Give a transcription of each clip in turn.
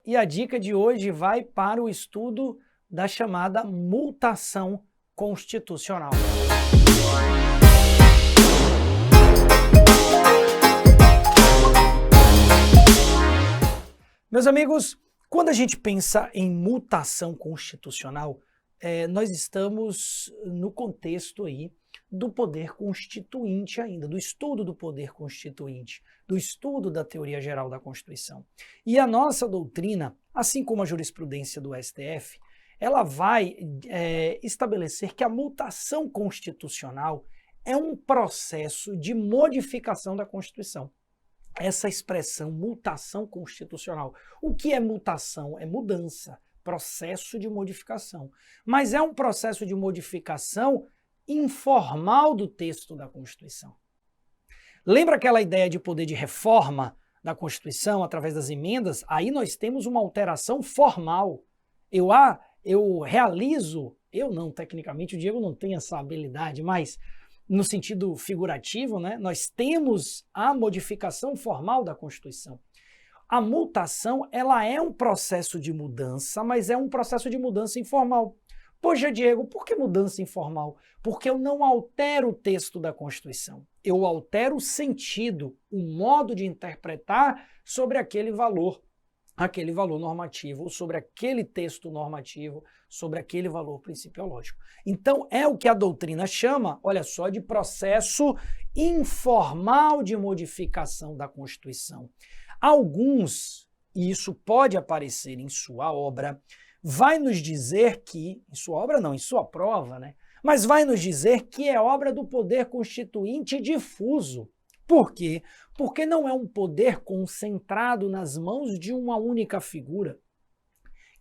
e a dica de hoje vai para o estudo da chamada mutação constitucional. Meus amigos, quando a gente pensa em mutação constitucional, nós estamos no contexto aí do poder constituinte ainda, do estudo do poder constituinte, do estudo da teoria geral da Constituição. E a nossa doutrina, assim como a jurisprudência do STF, ela vai estabelecer que a mutação constitucional é um processo de modificação da Constituição. Essa expressão mutação constitucional. O que é mutação? É mudança, processo de modificação. Mas é um processo de modificação informal do texto da Constituição. Lembra aquela ideia de poder de reforma da Constituição através das emendas? Aí nós temos uma alteração formal. Eu realizo, eu não, tecnicamente, o Diego não tem essa habilidade, mas no sentido figurativo, né, nós temos a modificação formal da Constituição. A mutação, ela é um processo de mudança, mas é um processo de mudança informal. Poxa, Diego, por que mudança informal? Porque eu não altero o texto da Constituição. Eu altero o sentido, o modo de interpretar sobre aquele valor normativo, ou sobre aquele texto normativo, sobre aquele valor principiológico. Então, é o que a doutrina chama, olha só, de processo informal de modificação da Constituição. Alguns, e isso pode aparecer em sua obra, vai nos dizer que, em sua obra não, em sua prova, né? Mas vai nos dizer que é obra do poder constituinte difuso. Por quê? Porque não é um poder concentrado nas mãos de uma única figura.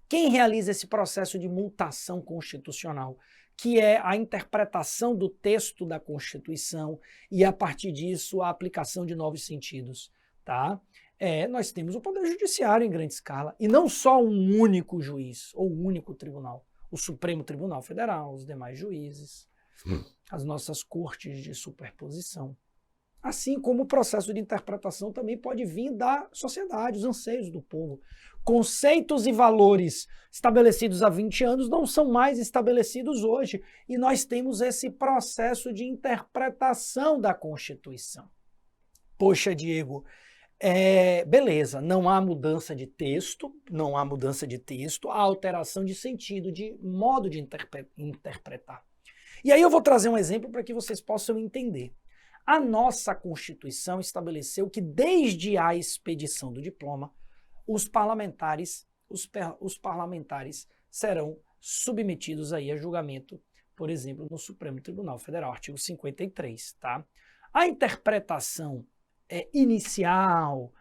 Quem realiza esse processo de mutação constitucional, que é a interpretação do texto da Constituição e, a partir disso, a aplicação de novos sentidos, tá? Nós temos o Poder Judiciário em grande escala, e não só um único juiz ou um único tribunal. O Supremo Tribunal Federal, os demais juízes, as nossas cortes de superposição. Assim como o processo de interpretação também pode vir da sociedade, os anseios do povo. Conceitos e valores estabelecidos há 20 anos não são mais estabelecidos hoje, e nós temos esse processo de interpretação da Constituição. Poxa, Diego, beleza, não há mudança de texto, há alteração de sentido, de modo de interpretar. E aí eu vou trazer um exemplo para que vocês possam entender. A nossa Constituição estabeleceu que desde a expedição do diploma, os parlamentares serão submetidos aí a julgamento, por exemplo, no Supremo Tribunal Federal, artigo 53, tá? A interpretação inicial,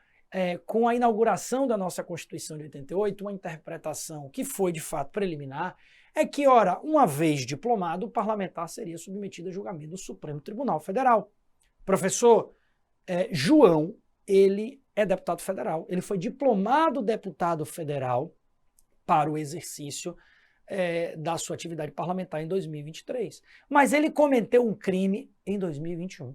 com a inauguração da nossa Constituição de 88, uma interpretação que foi de fato preliminar, é que, ora, uma vez diplomado, o parlamentar seria submetido a julgamento do Supremo Tribunal Federal. Professor, João, ele é deputado federal, ele foi diplomado deputado federal para o exercício da sua atividade parlamentar em 2023, mas ele cometeu um crime em 2021.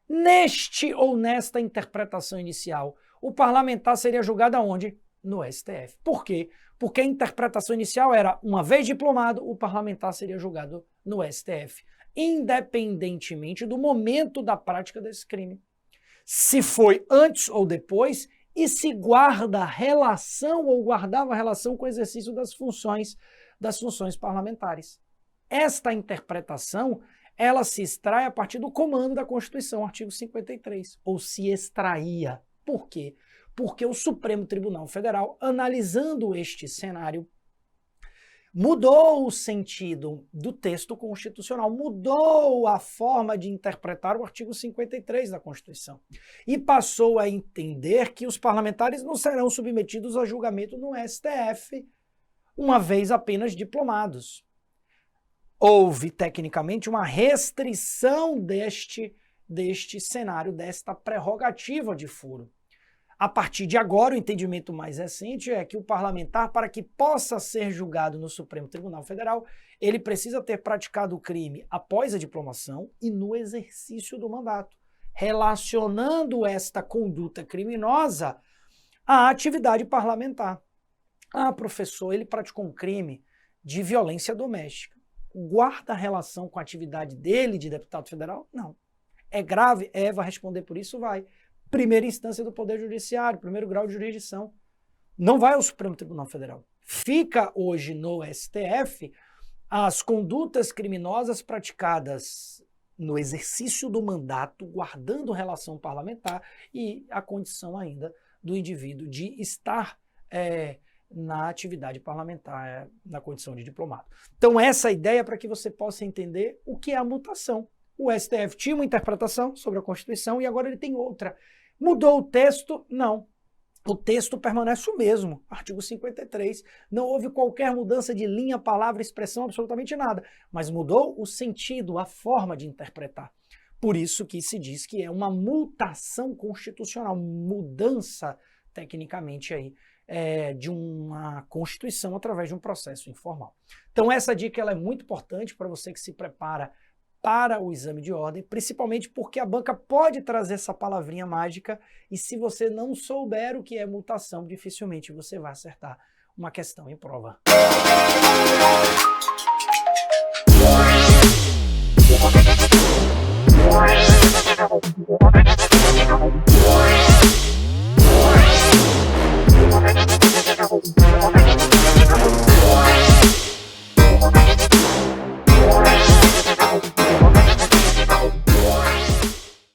Neste ou nesta interpretação inicial, o parlamentar seria julgado aonde? No STF. Por quê? Porque a interpretação inicial era, uma vez diplomado, o parlamentar seria julgado no STF, independentemente do momento da prática desse crime. Se foi antes ou depois, e se guarda relação ou guardava relação com o exercício das funções parlamentares. Esta interpretação, ela se extrai a partir do comando da Constituição, artigo 53, ou se extraía. Por quê? Porque o Supremo Tribunal Federal, analisando este cenário, mudou o sentido do texto constitucional, mudou a forma de interpretar o artigo 53 da Constituição e passou a entender que os parlamentares não serão submetidos a julgamento no STF, uma vez apenas diplomados. Houve, tecnicamente, uma restrição deste cenário, desta prerrogativa de foro. A partir de agora, o entendimento mais recente é que o parlamentar, para que possa ser julgado no Supremo Tribunal Federal, ele precisa ter praticado o crime após a diplomação e no exercício do mandato, relacionando esta conduta criminosa a atividade parlamentar. Ah, professor, ele praticou um crime de violência doméstica. Guarda relação com a atividade dele de deputado federal? Não. É grave? É, vai responder por isso? Vai. Primeira instância do Poder Judiciário, primeiro grau de jurisdição. Não vai ao Supremo Tribunal Federal. Fica hoje no STF as condutas criminosas praticadas no exercício do mandato, guardando relação parlamentar e a condição ainda do indivíduo de estar na atividade parlamentar, na condição de diplomado. Então essa ideia é para que você possa entender o que é a mutação. O STF tinha uma interpretação sobre a Constituição e agora ele tem outra. Mudou o texto? Não. O texto permanece o mesmo, artigo 53. Não houve qualquer mudança de linha, palavra, expressão, absolutamente nada. Mas mudou o sentido, a forma de interpretar. Por isso que se diz que é uma mutação constitucional, mudança, tecnicamente, aí, de uma Constituição através de um processo informal. Então essa dica ela é muito importante para você que se prepara para o exame de ordem, principalmente porque a banca pode trazer essa palavrinha mágica e se você não souber o que é mutação, dificilmente você vai acertar uma questão em prova.